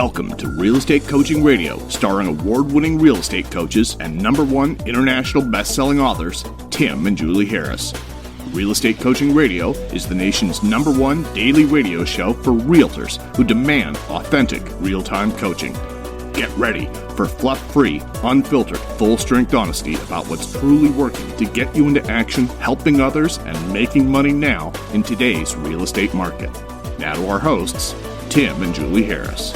Welcome to Real Estate Coaching Radio, starring award-winning real estate coaches and #1 international best-selling authors, Tim and Julie Harris. Real Estate Coaching Radio is the nation's #1 daily radio show for realtors who demand authentic, real-time coaching. Get ready for fluff-free, unfiltered, full-strength honesty about what's truly working to get you into action, helping others, and making money now in today's real estate market. Now to our hosts, Tim and Julie Harris.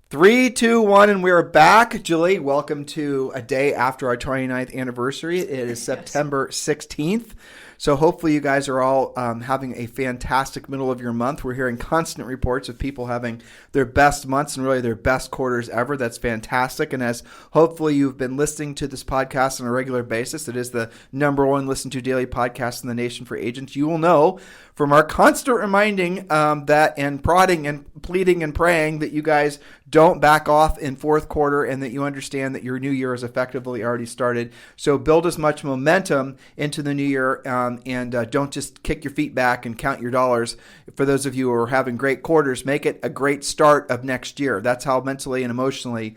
3, 2, 1, and we're back. Julie, welcome to a day after our 29th anniversary. It is September 16th. So hopefully you guys are all having a fantastic middle of your month. We're hearing constant reports of people having their best months and really their best quarters ever. That's fantastic. And as hopefully you've been listening to this podcast on a regular basis, it is the #1 listened to daily podcast in the nation for agents. You will know from our constant reminding that and prodding and pleading and praying that you guys don't back off in fourth quarter and that you understand that your new year is effectively already started. So build as much momentum into the new year and don't just kick your feet back and count your dollars. For those of you who are having great quarters, make it a great start of next year. That's how mentally and emotionally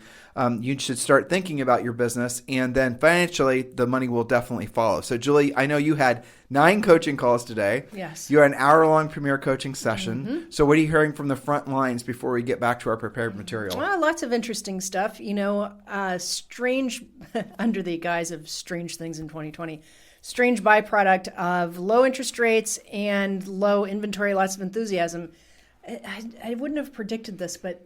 you should start thinking about your business, and then financially, the money will definitely follow. So, Julie, I know you had 9 coaching calls today. Yes. You had an hour-long premier coaching session. Mm-hmm. So what are you hearing from the front lines before we get back to our prepared material? Well, lots of interesting stuff. You know, strange, under the guise of strange things in 2020, strange byproduct of low interest rates and low inventory, lots of enthusiasm. I wouldn't have predicted this, but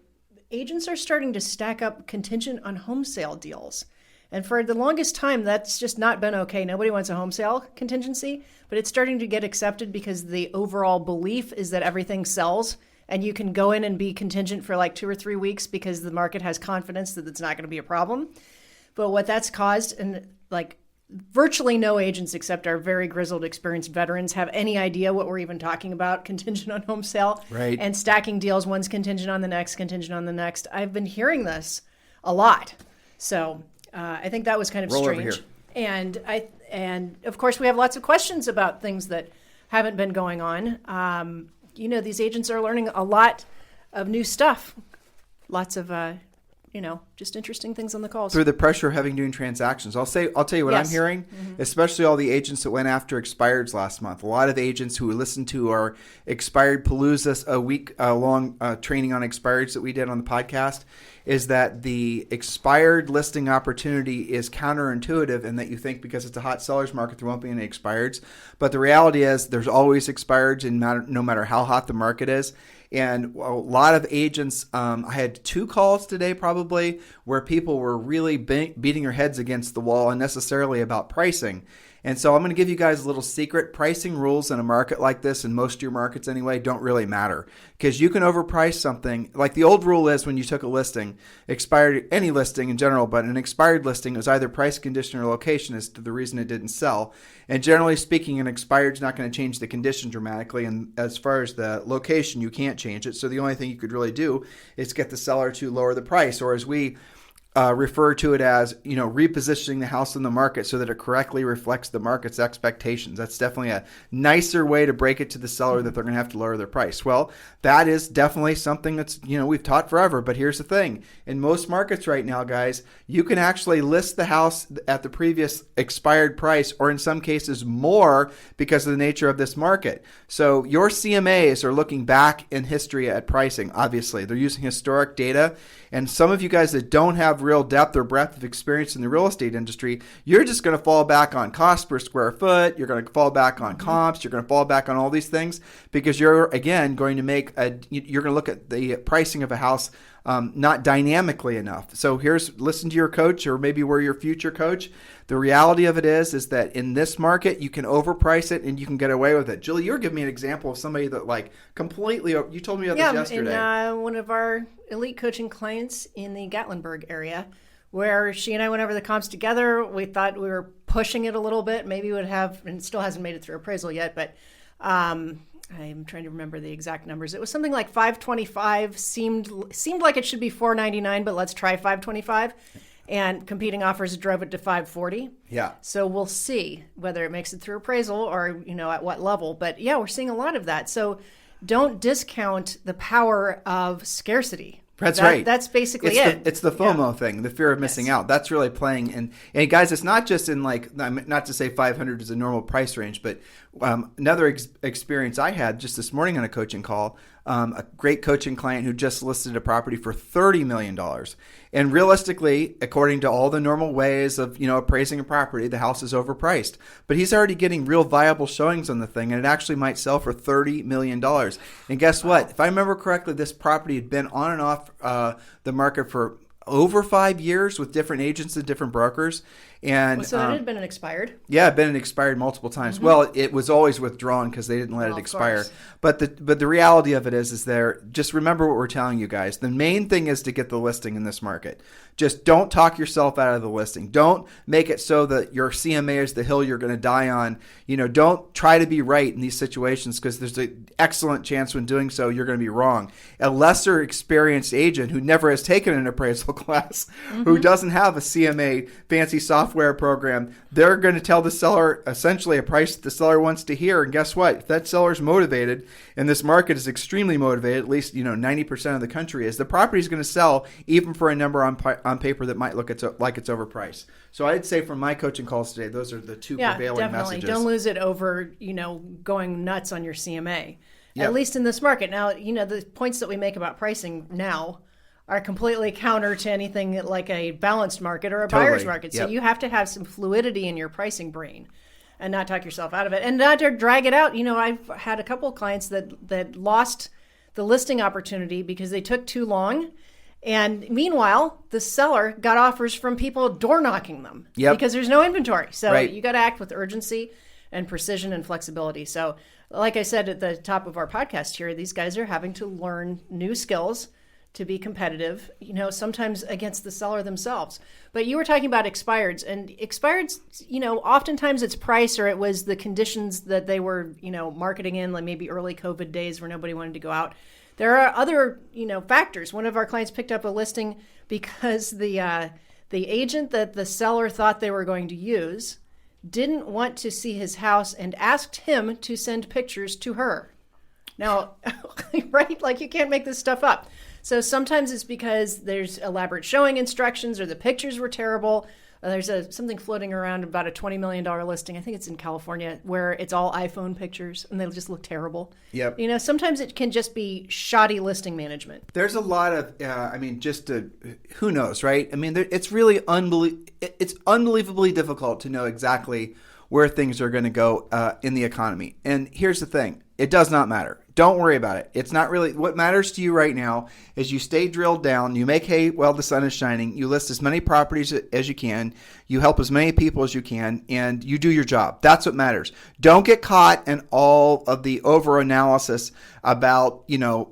agents are starting to stack up contingent on home sale deals. And for the longest time, that's just not been okay. Nobody wants a home sale contingency, but it's starting to get accepted because the overall belief is that everything sells and you can go in and be contingent for like 2 or 3 weeks because the market has confidence that it's not going to be a problem. But what that's caused, and like virtually no agents except our very grizzled, experienced veterans have any idea what we're even talking about, contingent on home sale. Right. And stacking deals, one's contingent on the next, contingent on the next. I've been hearing this a lot. So I think that was kind of strange. And of course, we have lots of questions about things that haven't been going on. These agents are learning a lot of new stuff. Lots of just interesting things on the calls. Through the pressure of having doing transactions. I'll tell you what I'm hearing, especially all the agents that went after expireds last month. A lot of agents who listened to our expired Palooza, a week long training on expireds that we did on the podcast, is that the expired listing opportunity is counterintuitive in that you think because it's a hot seller's market, there won't be any expireds. But the reality is there's always expireds no matter how hot the market is. And a lot of agents, I had 2 calls today probably where people were really beating their heads against the wall unnecessarily about pricing. And so I'm going to give you guys a little secret. Pricing rules in a market like this, in most of your markets anyway, don't really matter. Because you can overprice something. Like the old rule is when you took a listing, expired, any listing in general, but an expired listing was either price, condition, or location as to the reason it didn't sell. And generally speaking, an expired is not going to change the condition dramatically. And as far as the location, you can't change it. So the only thing you could really do is get the seller to lower the price, or as we refer to it as, repositioning the house in the market so that it correctly reflects the market's expectations. That's definitely a nicer way to break it to the seller that they're going to have to lower their price. Well, that is definitely something that's, we've taught forever. But here's the thing. In most markets right now, guys, you can actually list the house at the previous expired price, or in some cases more, because of the nature of this market. So your CMAs are looking back in history at pricing. Obviously, they're using historic data. And some of you guys that don't have real depth or breadth of experience in the real estate industry, you're just going to fall back on cost per square foot. You're going to fall back on comps. You're going to fall back on all these things because you're, again, going to you're going to look at the pricing of a house not dynamically enough. So listen to your coach, or maybe we're your future coach. The reality of it is that in this market, you can overprice it and you can get away with it. Julie, you're giving me an example of somebody that completely, you told me about this yesterday. Yeah, one of our elite coaching clients in the Gatlinburg area, where she and I went over the comps together. We thought we were pushing it a little bit. Maybe it would have, and it still hasn't made it through appraisal yet, but I'm trying to remember the exact numbers. It was something like 525, seemed like it should be 499, but let's try 525. And competing offers drove it to 540. Yeah. So we'll see whether it makes it through appraisal or, at what level. But yeah, we're seeing a lot of that. So don't discount the power of scarcity. That's right. That's basically it. It's the FOMO thing, the fear of missing out. That's really playing. And guys, it's not just in not to say 500 is a normal price range, but another experience I had just this morning on a coaching call, a great coaching client who just listed a property for $30 million. And realistically, according to all the normal ways of, appraising a property, the house is overpriced. But he's already getting real viable showings on the thing, and it actually might sell for $30 million. And guess what? If I remember correctly, this property had been on and off the market for over 5 years with different agents and different brokers. And so it had been expired? Yeah, it had been expired multiple times. Mm-hmm. Well, it was always withdrawn because they didn't let it expire. But the reality of it is just remember what we're telling you guys. The main thing is to get the listing in this market. Just don't talk yourself out of the listing. Don't make it so that your CMA is the hill you're going to die on. Don't try to be right in these situations because there's an excellent chance when doing so you're going to be wrong. A lesser experienced agent who never has taken an appraisal class, who doesn't have a CMA fancy software program, they're going to tell the seller essentially a price that the seller wants to hear. And guess what? If that seller's motivated, and this market is extremely motivated, at least 90% of the country is, the property is going to sell even for a number on paper that might look like it's overpriced. So I'd say from my coaching calls today, those are the two prevailing messages. Don't lose it over going nuts on your CMA. Yep. At least in this market. Now, the points that we make about pricing now are completely counter to anything like a balanced market or a buyer's market. So you have to have some fluidity in your pricing brain and not talk yourself out of it and not to drag it out. I've had a couple of clients that lost the listing opportunity because they took too long. And meanwhile, the seller got offers from people door knocking them because there's no inventory. So you got to act with urgency and precision and flexibility. So like I said at the top of our podcast here, these guys are having to learn new skills to be competitive, sometimes against the seller themselves. But you were talking about expireds, and expireds, oftentimes it's price or it was the conditions that they were, marketing in, like maybe early COVID days where nobody wanted to go out. There are other, factors. One of our clients picked up a listing because the agent that the seller thought they were going to use didn't want to see his house and asked him to send pictures to her. Now, right? Like you can't make this stuff up. So sometimes it's because there's elaborate showing instructions or the pictures were terrible. There's something floating around about a $20 million listing. I think it's in California where it's all iPhone pictures and they just look terrible. Yep. Sometimes it can just be shoddy listing management. There's a lot of, who knows, right? It's really it's unbelievably difficult to know exactly where things are going to go in the economy. And here's the thing. It does not matter. Don't worry about it. It's not really what matters to you right now is you stay drilled down. You make hay while the sun is shining. You list as many properties as you can. You help as many people as you can, and you do your job. That's what matters. Don't get caught in all of the over-analysis about,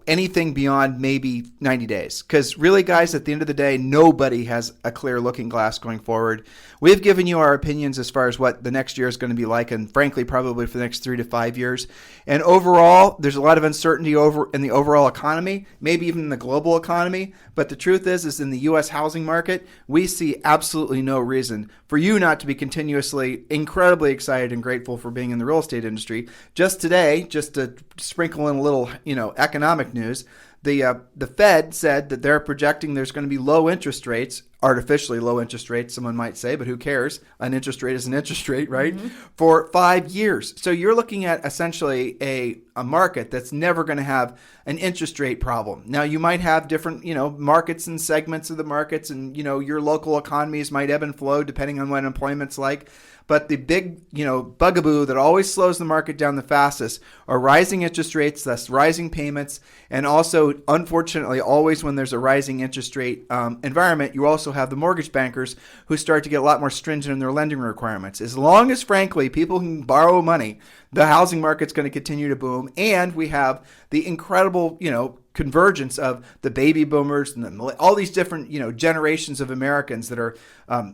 anything beyond maybe 90 days. Because really, guys, at the end of the day, nobody has a clear looking glass going forward. We've given you our opinions as far as what the next year is going to be like, and frankly, probably for the next 3 to 5 years. And overall, there's a lot of uncertainty in the overall economy, maybe even in the global economy. But the truth is in the U.S. housing market, we see absolutely no reason for you not to be continuously incredibly excited and grateful for being in the real estate industry. Just today, just to sprinkle in a little, economic news, the Fed said that they're projecting there's going to be low interest rates, artificially low interest rates, someone might say, but who cares? An interest rate is an interest rate, right? Mm-hmm. For 5 years. So you're looking at essentially a market that's never going to have an interest rate problem. Now, you might have different, markets and segments of the markets, and, your local economies might ebb and flow depending on what employment's like. But the big, bugaboo that always slows the market down the fastest are rising interest rates, thus rising payments, and also, unfortunately, always when there's a rising interest rate environment, you also have the mortgage bankers who start to get a lot more stringent in their lending requirements. As long as, frankly, people can borrow money, the housing market's going to continue to boom, and we have the incredible, convergence of the baby boomers and all these different, generations of Americans that are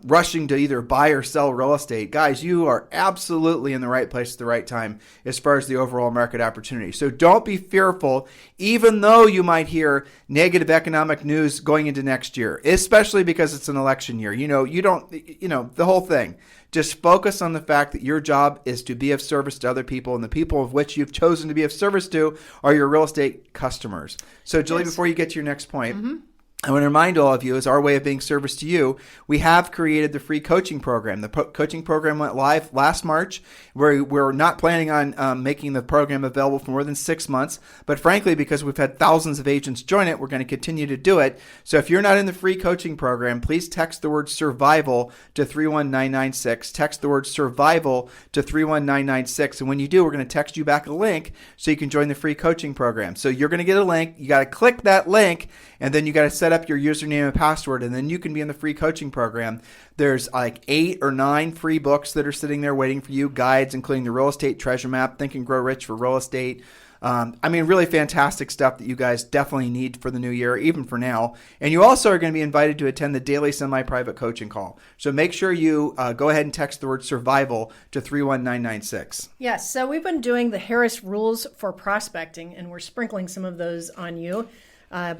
rushing to either buy or sell real estate. Guys, you are absolutely in the right place at the right time as far as the overall market opportunity. So don't be fearful, even though you might hear negative economic news going into next year, especially because it's an election year. You don't, the whole thing. Just focus on the fact that your job is to be of service to other people, and the people of which you've chosen to be of service to are your real estate customers. So, Julie, before you get to your next point, I want to remind all of you, as our way of being service to you, we have created the free coaching program. The coaching program went live last March. We're not planning on making the program available for more than 6 months. But frankly, because we've had thousands of agents join it, we're going to continue to do it. So if you're not in the free coaching program, please text the word survival to 31996. Text the word survival to 31996. And when you do, we're going to text you back a link so you can join the free coaching program. So you're going to get a link. You got to click that link, and then you got to set up your username and password, and then you can be in the free coaching program. There's like 8 or 9 free books that are sitting there waiting for you, guides, including the Real Estate Treasure Map, Think and Grow Rich for Real Estate. Really fantastic stuff that you guys definitely need for the new year, even for now. And you also are going to be invited to attend the daily semi-private coaching call. So make sure you go ahead and text the word survival to 31996. Yes, so we've been doing the Harris Rules for Prospecting, and we're sprinkling some of those on you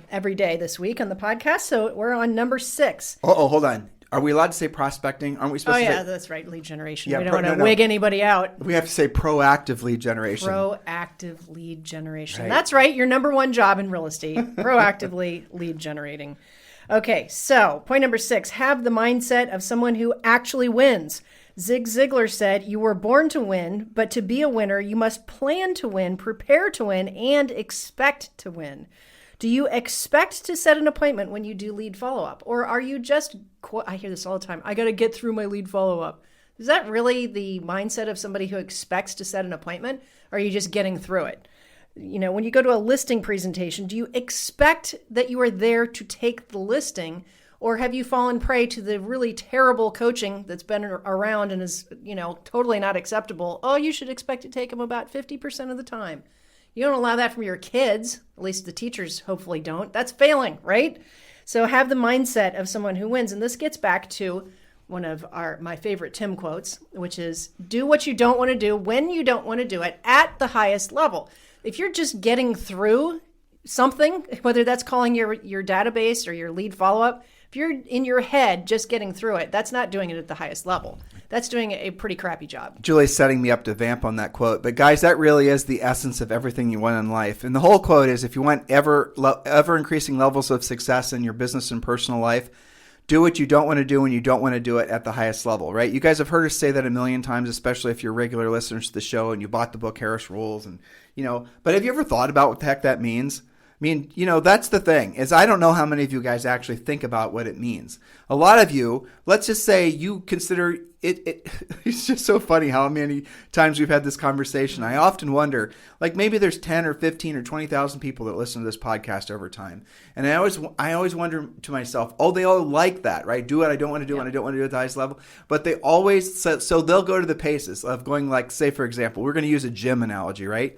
every day this week on the podcast. So we're on number 6. Oh, hold on. Are we allowed to say prospecting? Aren't we supposed to say? Oh, yeah, that's right. Lead generation. We don't want to wig anybody out. We have to say proactive lead generation. Proactive lead generation. Right. That's right. Your number one job in real estate. Proactively lead generating. Okay, so point number 6. Have the mindset of someone who actually wins. Zig Ziglar said, "You were born to win, but to be a winner, you must plan to win, prepare to win, and expect to win." Do you expect to set an appointment when you do lead follow-up? Or are you just, I hear this all the time, I got to get through my lead follow-up. Is that really the mindset of somebody who expects to set an appointment? Or are you just getting through it? You know, when you go to a listing presentation, do you expect that you are there to take the listing? Or have you fallen prey to the really terrible coaching that's been around and is, totally not acceptable? Oh, you should expect to take them about 50% of the time. You don't allow that from your kids. At least the teachers hopefully don't. That's failing, right? So have the mindset of someone who wins. And this gets back to one of my favorite Tim quotes, which is, do what you don't want to do when you don't want to do it at the highest level. If you're just getting through something, whether that's calling your database or your lead follow-up, if you're in your head just getting through it, that's not doing it at the highest level. That's doing a pretty crappy job. Julie's setting me up to vamp on that quote. But guys, that really is the essence of everything you want in life. And the whole quote is, if you want ever increasing levels of success in your business and personal life, do what you don't want to do when you don't want to do it at the highest level, right? You guys have heard us say that a million times, especially if you're regular listeners to the show and you bought the book Harris Rules. But have you ever thought about what the heck that means? That's the thing, is I don't know how many of you guys actually think about what it means. A lot of you, let's just say you consider it it's just so funny how many times we've had this conversation. I often wonder, like maybe there's 10 or 15 or 20,000 people that listen to this podcast over time. And I always wonder to myself, oh, they all like that, right? Do what I don't want to do and I don't want to do at the highest level. But they always, so they'll go to the paces of going, like, say, for example, we're going to use a gym analogy, right?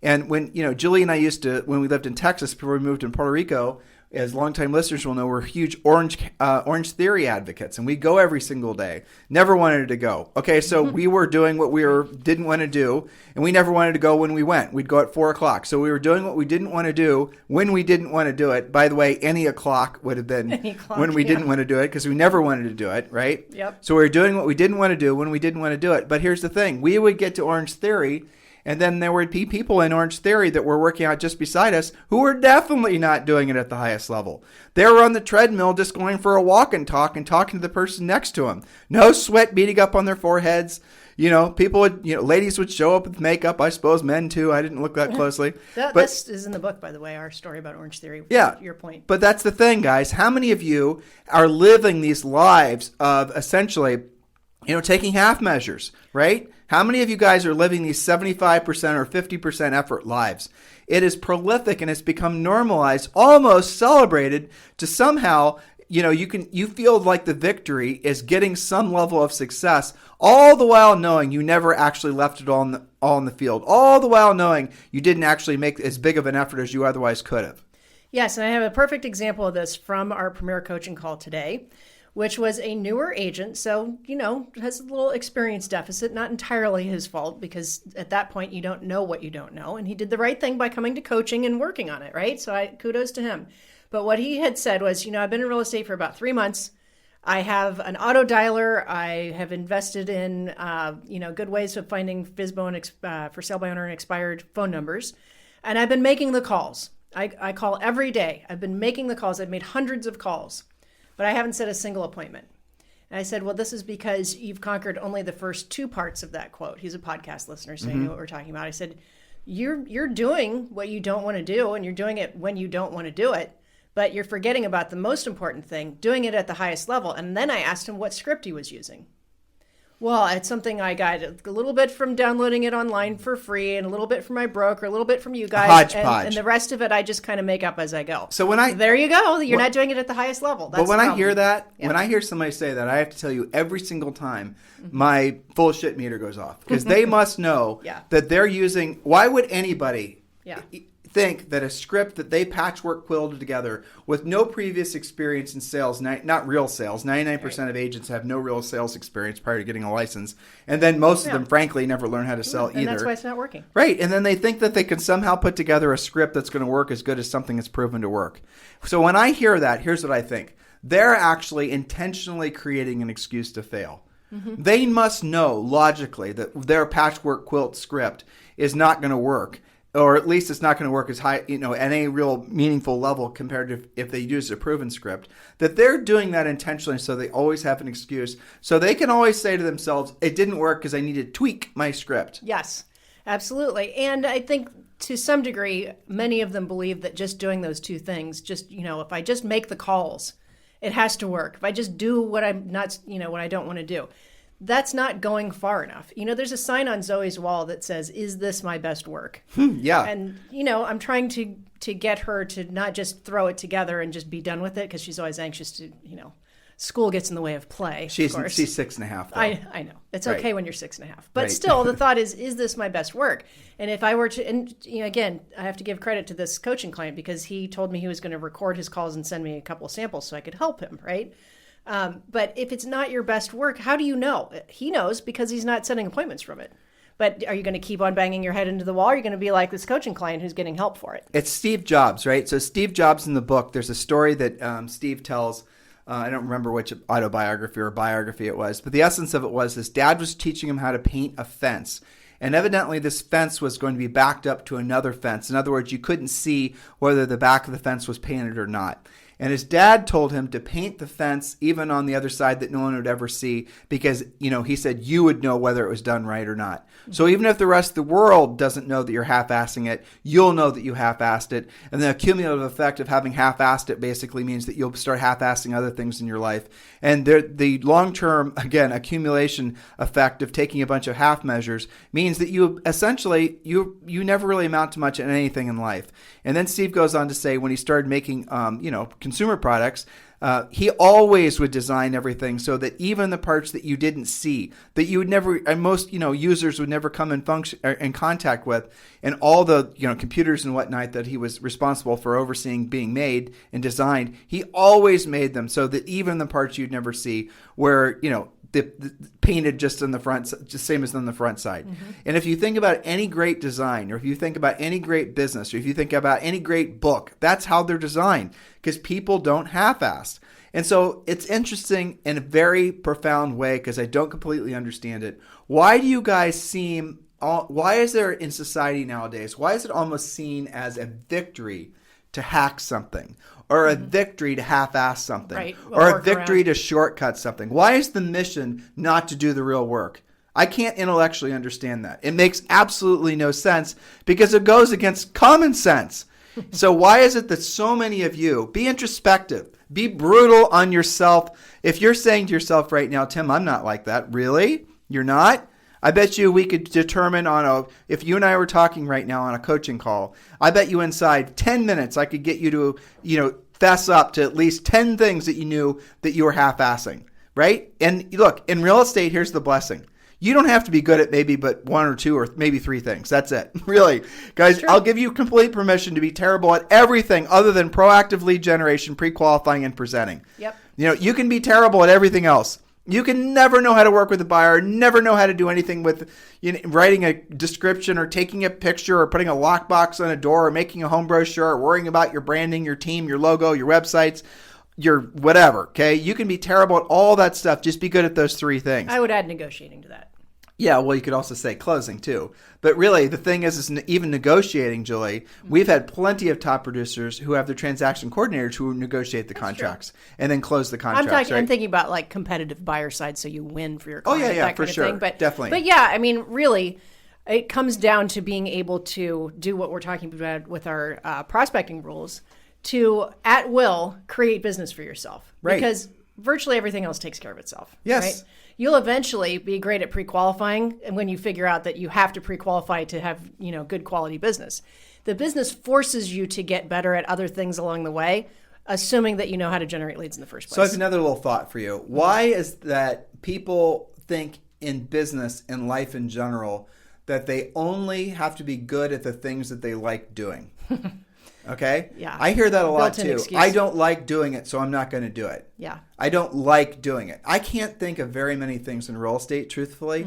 And when, Julie and I used to, when we lived in Texas before we moved to Puerto Rico, as longtime listeners will know, we're huge Orange Theory advocates, and we go every single day. Never wanted to go. Okay, so we were doing what we didn't want to do, and we never wanted to go when we went. We'd go at 4 o'clock. So we were doing what we didn't want to do when we didn't want to do it. By the way, any o'clock would have been when we didn't want to do it, because we never wanted to do it, right? Yep. So we were doing what we didn't want to do when we didn't want to do it. But here's the thing. We would get to Orange Theory, and then there would be people in Orange Theory that were working out just beside us who were definitely not doing it at the highest level. They were on the treadmill just going for a walk and talking to the person next to them. No sweat beating up on their foreheads. People would, ladies would show up with makeup. I suppose men too. I didn't look that closely. This is in the book, by the way, our story about Orange Theory. Yeah. Your point. But that's the thing, guys. How many of you are living these lives of essentially, taking half measures, right? How many of you guys are living these 75% or 50% effort lives? It is prolific and it's become normalized, almost celebrated to somehow, you feel like the victory is getting some level of success, all the while knowing you never actually left it all in the field, all the while knowing you didn't actually make as big of an effort as you otherwise could have. Yes, and I have a perfect example of this from our premier coaching call today, which was a newer agent. So, has a little experience deficit, not entirely his fault, because at that point you don't know what you don't know. And he did the right thing by coming to coaching and working on it, right? So kudos to him. But what he had said was, I've been in real estate for about 3 months. I have an auto dialer. I have invested in, good ways of finding FSBO and for sale by owner and expired phone numbers. And I've been making the calls. I call every day. I've been making the calls. I've made hundreds of calls, but I haven't set a single appointment. And I said, well, this is because you've conquered only the first 2 parts of that quote. He's a podcast listener, so he knew what we're talking about. I said, you're doing what you don't want to do, and you're doing it when you don't want to do it. But you're forgetting about the most important thing, doing it at the highest level. And then I asked him what script he was using. Well, it's something I got a little bit from downloading it online for free, and a little bit from my broker, a little bit from you guys, and the rest of it I just kind of make up as I go. So there you go. You're not doing it at the highest level. That's but when I hear that, when I hear somebody say that, I have to tell you every single time my full shit meter goes off, because they must know that they're using. Why would anybody? Think that a script that they patchwork quilted together with no previous experience in sales, not real sales, 99% of agents have no real sales experience prior to getting a license, and then most of them, frankly, never learn how to sell either. And that's why it's not working. Right, and then they think that they can somehow put together a script that's going to work as good as something that's proven to work. So when I hear that, here's what I think. They're actually intentionally creating an excuse to fail. They must know logically that their patchwork quilt script is not going to work. Or at least it's not going to work as high, at any real meaningful level compared to if they use a proven script. That they're doing that intentionally so they always have an excuse. So they can always say to themselves, it didn't work because I need to tweak my script. Yes, absolutely. And I think to some degree, many of them believe that just doing those 2 things, if I just make the calls, it has to work. If I just do what I'm not, what I don't want to do. That's not going far enough. There's a sign on Zoe's wall that says, is this my best work? Yeah. And, I'm trying to get her to not just throw it together and just be done with it, because she's always anxious to, school gets in the way of play. She's 6.5, though. I know. It's okay when you're 6.5. But still, the thought is this my best work? And if I were to, and again, I have to give credit to this coaching client, because he told me he was going to record his calls and send me a couple of samples so I could help him, right? But if it's not your best work, how do you know? He knows because he's not setting appointments from it. But are you going to keep on banging your head into the wall? Or are you going to be like this coaching client who's getting help for it? It's Steve Jobs, right? So Steve Jobs in the book, there's a story that Steve tells. I don't remember which autobiography or biography it was. But the essence of it was his dad was teaching him how to paint a fence. And evidently this fence was going to be backed up to another fence. In other words, you couldn't see whether the back of the fence was painted or not. And his dad told him to paint the fence even on the other side that no one would ever see because, he said you would know whether it was done right or not. So even if the rest of the world doesn't know that you're half-assing it, you'll know that you half-assed it. And the cumulative effect of having half-assed it basically means that you'll start half-assing other things in your life. And the long-term, again, accumulation effect of taking a bunch of half measures means that you essentially, you never really amount to much in anything in life. And then Steve goes on to say when he started making, consumer products, he always would design everything so that even the parts that you didn't see, that you would never, and most users would never come in contact with, and all the computers and whatnot that he was responsible for overseeing being made and designed, he always made them so that even the parts you'd never see were the painted just on the front, just same as on the front side. And if you think about any great design, or if you think about any great business, or if you think about any great book, that's how they're designed, because people don't half-ass. And so it's interesting in a very profound way, because I don't completely understand it. Why do you guys why is there in society nowadays, why is it almost seen as a victory to hack something? Or a victory to half-ass something, right. Or a victory to shortcut something. Why is the mission not to do the real work? I can't intellectually understand that. It makes absolutely no sense because it goes against common sense. So why is it that so many of you, be introspective, be brutal on yourself. If you're saying to yourself right now, Tim, I'm not like that. Really? You're not? I bet you we could determine if you and I were talking right now on a coaching call, I bet you inside 10 minutes I could get you to, fess up to at least 10 things that you knew that you were half-assing, right? And look, in real estate, here's the blessing. You don't have to be good at maybe but 1 or 2 or maybe 3 things. That's it. Really. Guys, I'll give you complete permission to be terrible at everything other than proactive lead generation, pre-qualifying, and presenting. Yep. You can be terrible at everything else. You can never know how to work with a buyer, never know how to do anything with writing a description or taking a picture or putting a lockbox on a door or making a home brochure or worrying about your branding, your team, your logo, your websites. you're whatever, okay? You can be terrible at all that stuff. Just be good at those three things. I would add negotiating to that. Yeah, well, you could also say closing too. But really, the thing is even negotiating, Julie, we've had plenty of top producers who have their transaction coordinators who negotiate the contracts and then close the contracts. I'm thinking about like competitive buyer side, so you win for your client. Oh, yeah, that for kind sure. of thing. But, definitely. But yeah, I mean, really, it comes down to being able to do what we're talking about with our prospecting rules to, at will, create business for yourself. Right. Because virtually everything else takes care of itself. Yes. Right? You'll eventually be great at pre-qualifying, and when you figure out that you have to pre-qualify to have, good quality business. The business forces you to get better at other things along the way, assuming that you know how to generate leads in the first place. So I have another little thought for you. Why is that people think in business and life in general that they only have to be good at the things that they like doing? Okay? Yeah. I hear that a lot Built-in too. excuse. I don't like doing it, so I'm not going to do it. Yeah. I don't like doing it. I can't think of very many things in real estate, truthfully,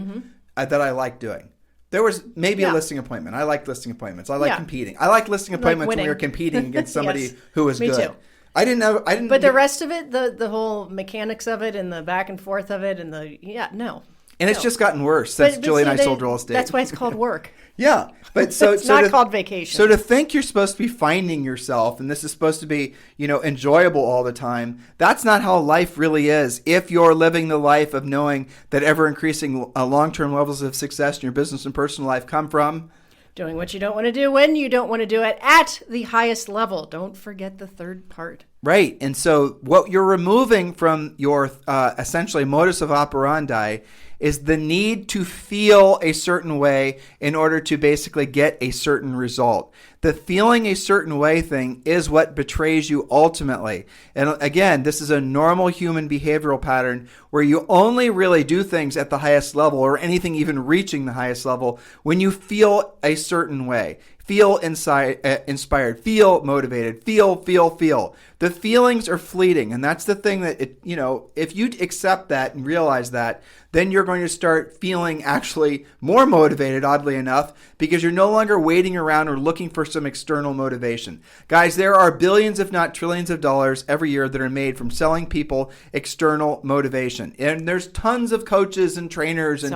that I like doing. There was maybe a listing appointment. I like listing appointments. I like competing. I like listing appointments when we were competing against somebody Yes. who was Me good. too. I didn't. But the rest of it, the whole mechanics of it and the back and forth of it and no. And it's just gotten worse since Julie and I sold real estate. That's why it's called work. Yeah, but so it's not called vacation. So to think you're supposed to be finding yourself and this is supposed to be, enjoyable all the time, that's not how life really is. If you're living the life of knowing that ever increasing long-term levels of success in your business and personal life come from doing what you don't want to do when you don't want to do it at the highest level. Don't forget the third part. Right. And so what you're removing from your essentially modus of operandi is the need to feel a certain way in order to basically get a certain result. The feeling a certain way thing is what betrays you ultimately. And again, this is a normal human behavioral pattern where you only really do things at the highest level or anything even reaching the highest level when you feel a certain way. Feel inspired, feel motivated, feel. The feelings are fleeting. And that's the thing that, if you accept that and realize that, then you're going to start feeling actually more motivated, oddly enough, because you're no longer waiting around or looking for some external motivation. Guys, there are billions, if not trillions of dollars every year that are made from selling people external motivation. And there's tons of coaches and trainers and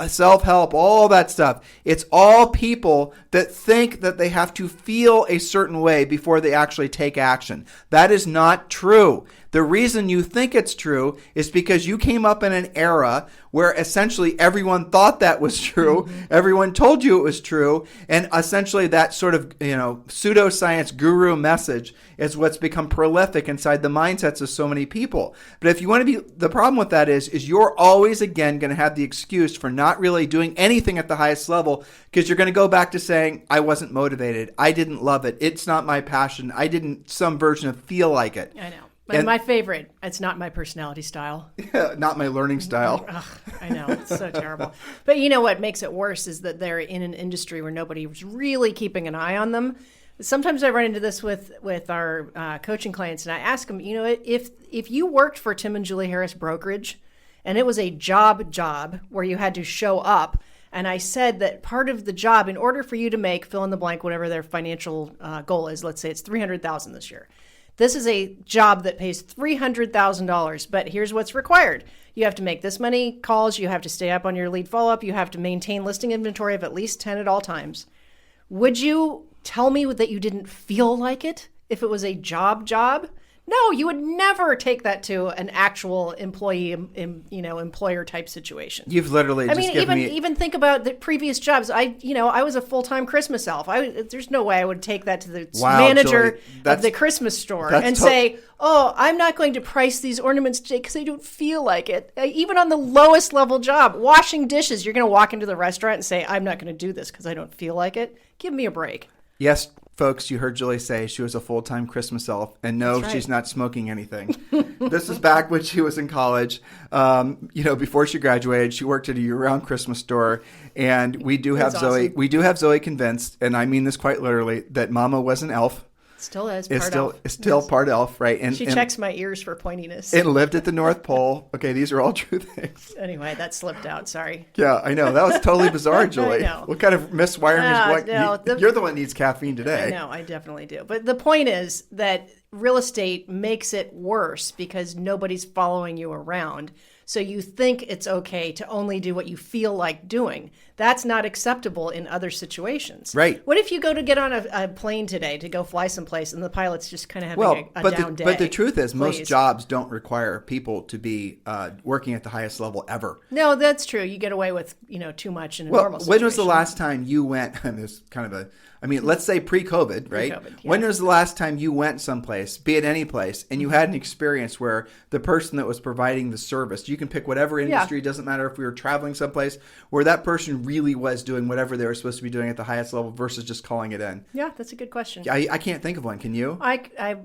self-help, all that stuff. It's all people that think that they have to feel a certain way before they actually take action. That is not true. The reason you think it's true is because you came up in an era where essentially everyone thought that was true. Everyone told you it was true. And essentially that sort of, pseudoscience guru message is what's become prolific inside the mindsets of so many people. But if you want to be, the problem with that is you're always again going to have the excuse for not really doing anything at the highest level because you're going to go back to saying, I wasn't motivated. I didn't love it. It's not my passion. I didn't some version of feel like it. I know. And my favorite, it's not my personality style. Not my learning style. Ugh, I know, it's so terrible. But you know what makes it worse is that they're in an industry where nobody's really keeping an eye on them. Sometimes I run into this with our coaching clients, and I ask them, if you worked for Tim and Julie Harris Brokerage, and it was a job where you had to show up, and I said that part of the job, in order for you to make fill in the blank, whatever their financial goal is, let's say it's $300,000 this year. This is a job that pays $300,000, but here's what's required. You have to make this many calls. You have to stay up on your lead follow-up. You have to maintain listing inventory of at least 10 at all times. Would you tell me that you didn't feel like it if it was a job? No, you would never take that to an actual employee, employer type situation. You've literally even think about the previous jobs. I was a full-time Christmas elf. There's no way I would take that to the manager of the Christmas store and say, "Oh, I'm not going to price these ornaments today because I don't feel like it." Even on the lowest level job, washing dishes, you're going to walk into the restaurant and say, "I'm not going to do this because I don't feel like it." Give me a break. Yes, folks, you heard Julie say she was a full-time Christmas elf, and no, She's not smoking anything. This is back when she was in college. Before she graduated, she worked at a year-round Christmas store, and we do have Zoe. Awesome. We do have Zoe convinced, and I mean this quite literally, that Mama was an elf. Still is still part elf, right? And she checks my ears for pointiness. And lived at the North Pole. Okay, these are all true things. Anyway, that slipped out. Sorry. Yeah, I know. That was totally bizarre, Julie. I know. What kind of miswiring is what? You're the one that needs caffeine today. I know, I definitely do. But the point is that real estate makes it worse because nobody's following you around. So you think it's okay to only do what you feel like doing. That's not acceptable in other situations. Right. What if you go to get on a plane today to go fly someplace and the pilot's just kind of having a down day? But the truth is, most jobs don't require people to be working at the highest level ever. No, that's true. You get away with, too much in a normal situation. When was the last time you went, and this kind of let's say pre-COVID, right? Pre-COVID, yeah. When was the last time you went someplace, be it any place, and you had an experience where the person that was providing the service, you can pick whatever industry, it doesn't matter if we were traveling someplace, where that person really was doing whatever they were supposed to be doing at the highest level versus just calling it in? Yeah, that's a good question. I can't think of one. Can you? I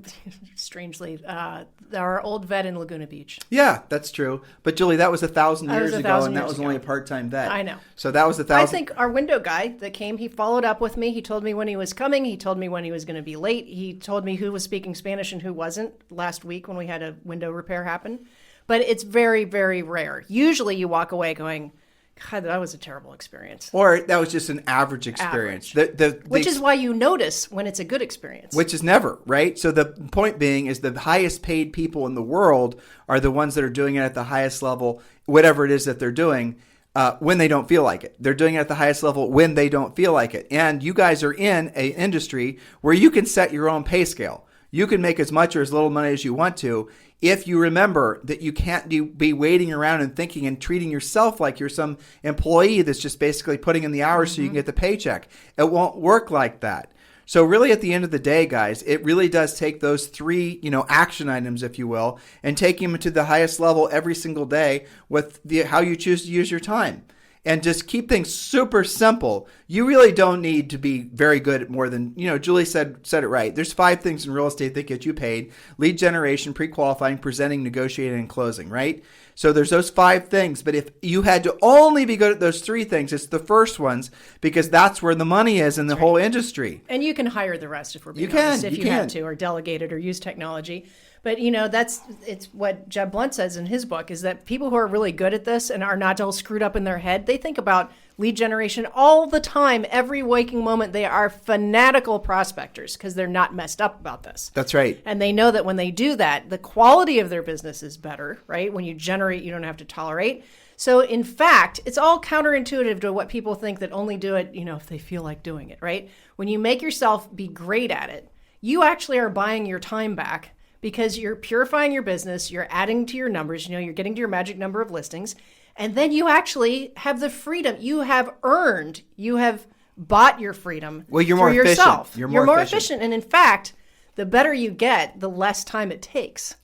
strangely, our old vet in Laguna Beach. Yeah, that's true. But Julie, that was 1,000 years ago, and that was ago. only a part-time vet. I know. So that was 1,000. I think our window guy that came, he followed up with me. He told me when he was coming. He told me when he was going to be late. He told me who was speaking Spanish and who wasn't last week when we had a window repair happen. But it's very, very rare. Usually you walk away going, God, that was a terrible experience. Or that was just an average experience. Which is why you notice when it's a good experience. Which is never, right? So the point being is the highest paid people in the world are the ones that are doing it at the highest level, whatever it is that they're doing, when they don't feel like it. They're doing it at the highest level when they don't feel like it. And you guys are in an industry where you can set your own pay scale. You can make as much or as little money as you want to if you remember that you can't be waiting around and thinking and treating yourself like you're some employee that's just basically putting in the hours so you can get the paycheck. It won't work like that. So really at the end of the day, guys, it really does take those three, action items, if you will, and take them to the highest level every single day with how you choose to use your time. And just keep things super simple. You really don't need to be very good at more than, Julie said it right. There's 5 things in real estate that get you paid: lead generation, pre-qualifying, presenting, negotiating, and closing, right? So there's those 5 things. But if you had to only be good at those 3 things, it's the first ones, because that's where the money is in the whole industry. And you can hire the rest if we're being honest, if you had to, or delegate it or use technology. But, it's what Jeb Blunt says in his book, is that people who are really good at this and are not all screwed up in their head, they think about lead generation all the time, every waking moment. They are fanatical prospectors because they're not messed up about this. That's right. And they know that when they do that, the quality of their business is better, right? When you generate, you don't have to tolerate. So in fact, it's all counterintuitive to what people think that only do it, if they feel like doing it, right? When you make yourself be great at it, you actually are buying your time back, because you're purifying your business, you're adding to your numbers, you're getting to your magic number of listings, and then you actually have the freedom. You have bought your freedom you're through more yourself. Efficient. You're more efficient. And in fact, the better you get, the less time it takes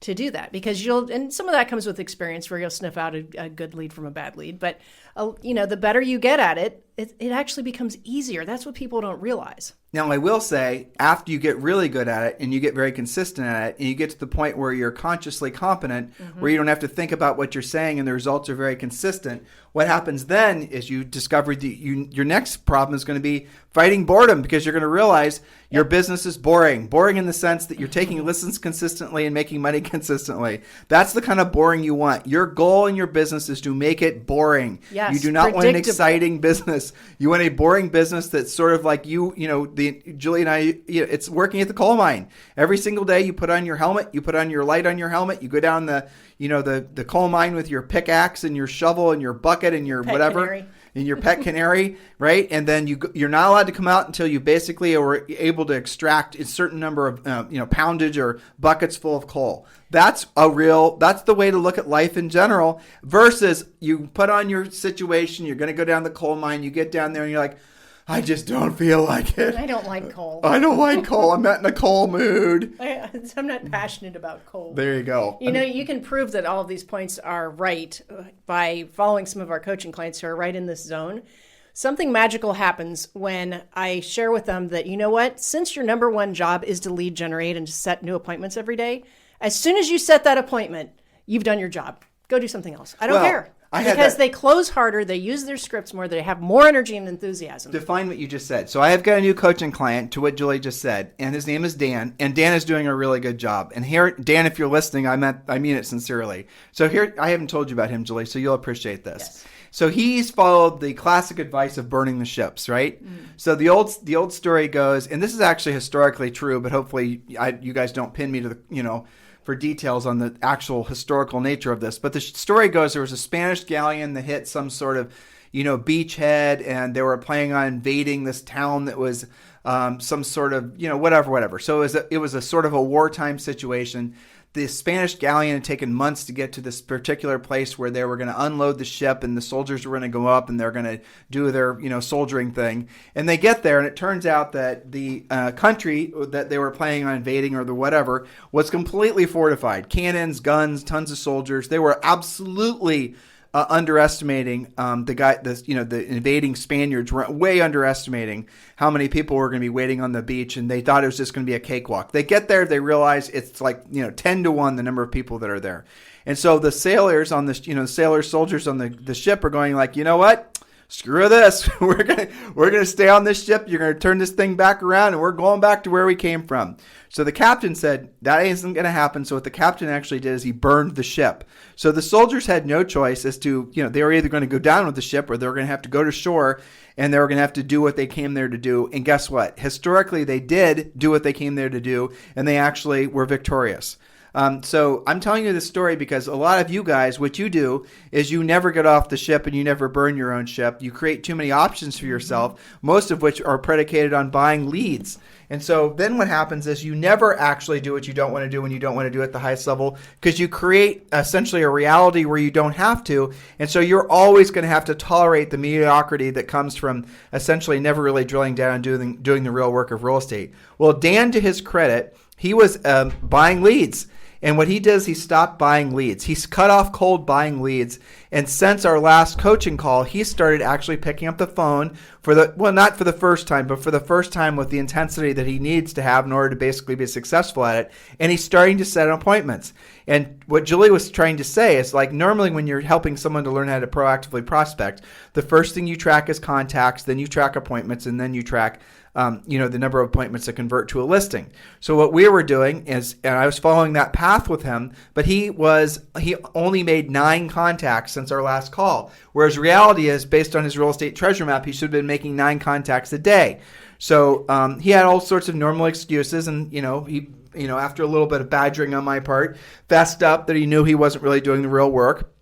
to do that, because and some of that comes with experience where you'll sniff out a good lead from a bad lead. But, the better you get at it, it actually becomes easier. That's what people don't realize. Now, I will say, after you get really good at it and you get very consistent at it and you get to the point where you're consciously competent, where you don't have to think about what you're saying and the results are very consistent, what happens then is you discover that your next problem is going to be fighting boredom, because you're going to realize your business is boring. Boring in the sense that you're taking listens consistently and making money consistently. That's the kind of boring you want. Your goal in your business is to make it boring. Yes, you do not want an exciting business. You want a boring business that's sort of like Julie and I, it's working at the coal mine. Every single day you put on your helmet, you put on your light on your helmet, you go down the coal mine with your pickaxe and your shovel and your bucket and your canary. And your pet canary, right? And then you're not allowed to come out until you basically are able to extract a certain number of poundage or buckets full of coal. That's the way to look at life in general, versus you put on your situation, you're going to go down the coal mine, you get down there and you're like, I just don't feel like it. I don't like coal. I don't like coal. I'm not in a coal mood. I'm not passionate about coal. There you go. You can prove that all of these points are right by following some of our coaching clients who are right in this zone. Something magical happens when I share with them that, since your number one job is to lead generate and to set new appointments every day, as soon as you set that appointment, you've done your job. Go do something else. I don't care. Because they close harder, they use their scripts more, they have more energy and enthusiasm. Define what you just said. So I have got a new coaching client, to what Julie just said, and his name is Dan, and Dan is doing a really good job. And here, Dan, if you're listening, I mean it sincerely. So here, I haven't told you about him, Julie, so you'll appreciate this. Yes. So he's followed the classic advice of burning the ships, right? So the old story goes, and this is actually historically true, but hopefully you guys don't pin me to the, for details on the actual historical nature of this. But the story goes, there was a Spanish galleon that hit some sort of, beachhead, and they were planning on invading this town that was some sort of, whatever. So it was a sort of a wartime situation. The Spanish galleon had taken months to get to this particular place where they were going to unload the ship, and the soldiers were going to go up and they're going to do their, soldiering thing. And they get there, and it turns out that the country that they were planning on invading or the whatever was completely fortified. Cannons, guns, tons of soldiers. They were absolutely underestimating the invading Spaniards were way underestimating how many people were going to be waiting on the beach, and they thought it was just going to be a cakewalk. They get there, they realize it's like 10 to 1 the number of people that are there, and so the sailors on the soldiers on the ship are going like, you know what? Screw this. We're gonna stay on this ship. You're gonna turn this thing back around, and we're going back to where we came from. So the captain said that isn't gonna happen. So what the captain actually did is he burned the ship. So the soldiers had no choice as to, they were either going to go down with the ship or they were going to have to go to shore, and they were going to have to do what they came there to do. And guess what? Historically, they did do what they came there to do, and they actually were victorious. So I'm telling you this story because a lot of you guys, what you do is you never get off the ship and you never burn your own ship. You create too many options for yourself, most of which are predicated on buying leads. And so then what happens is you never actually do what you don't want to do when you don't want to do it at the highest level, because you create essentially a reality where you don't have to. And so you're always going to have to tolerate the mediocrity that comes from essentially never really drilling down and doing the real work of real estate. Well, Dan, to his credit, he was buying leads. And what he does, he stopped buying leads. He's cut off cold buying leads. And since our last coaching call, he started actually picking up the phone not for the first time, but for the first time with the intensity that he needs to have in order to basically be successful at it. And he's starting to set appointments. And what Julie was trying to say is, like, normally when you're helping someone to learn how to proactively prospect, the first thing you track is contacts, then you track appointments, and then you track the number of appointments that convert to a listing. So what we were doing is, and I was following that path with him, but he only made 9 contacts since our last call. Whereas reality is, based on his real estate treasure map, he should have been making 9 contacts a day. So he had all sorts of normal excuses, and he after a little bit of badgering on my part, fessed up that he knew he wasn't really doing the real work.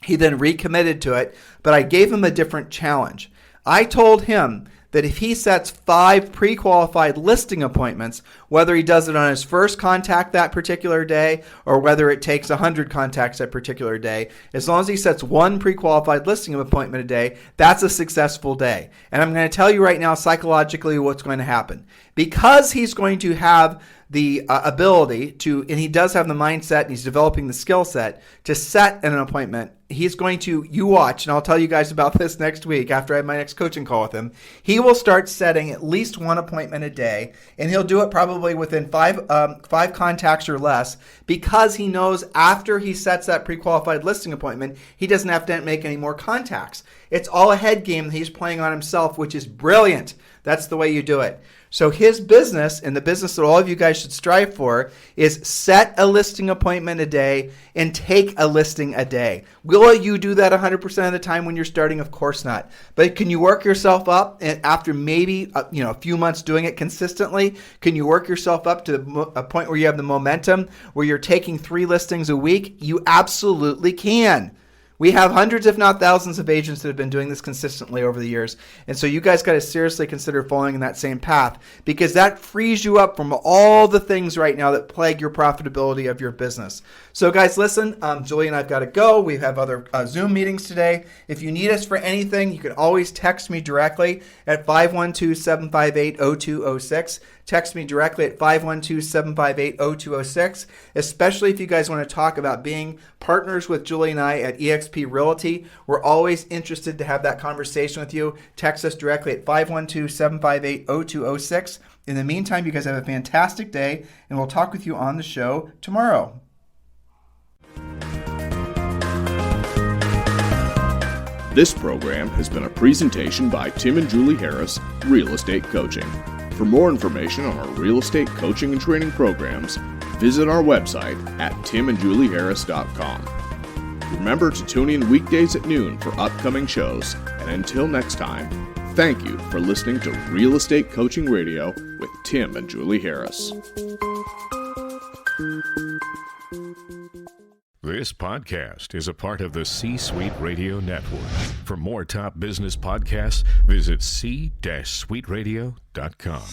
He then recommitted to it, but I gave him a different challenge. I told him that if he sets 5 pre-qualified listing appointments, whether he does it on his first contact that particular day or whether it takes 100 contacts that particular day, as long as he sets 1 pre-qualified listing appointment a day, that's a successful day. And I'm going to tell you right now psychologically what's going to happen. Because he's going to have the ability to, and he does have the mindset and he's developing the skill set to set an appointment, he's going to, you watch, and I'll tell you guys about this next week after I have my next coaching call with him. He will start setting at least 1 appointment a day, and he'll do it probably within 5 contacts or less, because he knows after he sets that pre-qualified listing appointment, he doesn't have to make any more contacts. It's all a head game that he's playing on himself, which is brilliant. That's the way you do it. So his business, and the business that all of you guys should strive for, is set a listing appointment a day and take a listing a day. Will you do that 100% of the time when you're starting? Of course not. But can you work yourself up, and after maybe a few months doing it consistently, can you work yourself up to a point where you have the momentum where you're taking 3 listings a week? You absolutely can. We have hundreds, if not thousands, of agents that have been doing this consistently over the years. And so you guys got to seriously consider following in that same path, because that frees you up from all the things right now that plague your profitability of your business. So guys, listen, Julie and I've got to go. We have other Zoom meetings today. If you need us for anything, you can always text me directly at 512-758-0206. Text me directly at 512-758-0206, especially if you guys want to talk about being partners with Julie and I at eXp Realty. We're always interested to have that conversation with you. Text us directly at 512-758-0206. In the meantime, you guys have a fantastic day, and we'll talk with you on the show tomorrow. This program has been a presentation by Tim and Julie Harris, Real Estate Coaching. For more information on our real estate coaching and training programs, visit our website at timandjulieharris.com. Remember to tune in weekdays at noon for upcoming shows. And until next time, thank you for listening to Real Estate Coaching Radio with Tim and Julie Harris. This podcast is a part of the C-Suite Radio Network. For more top business podcasts, visit c-suiteradio.com.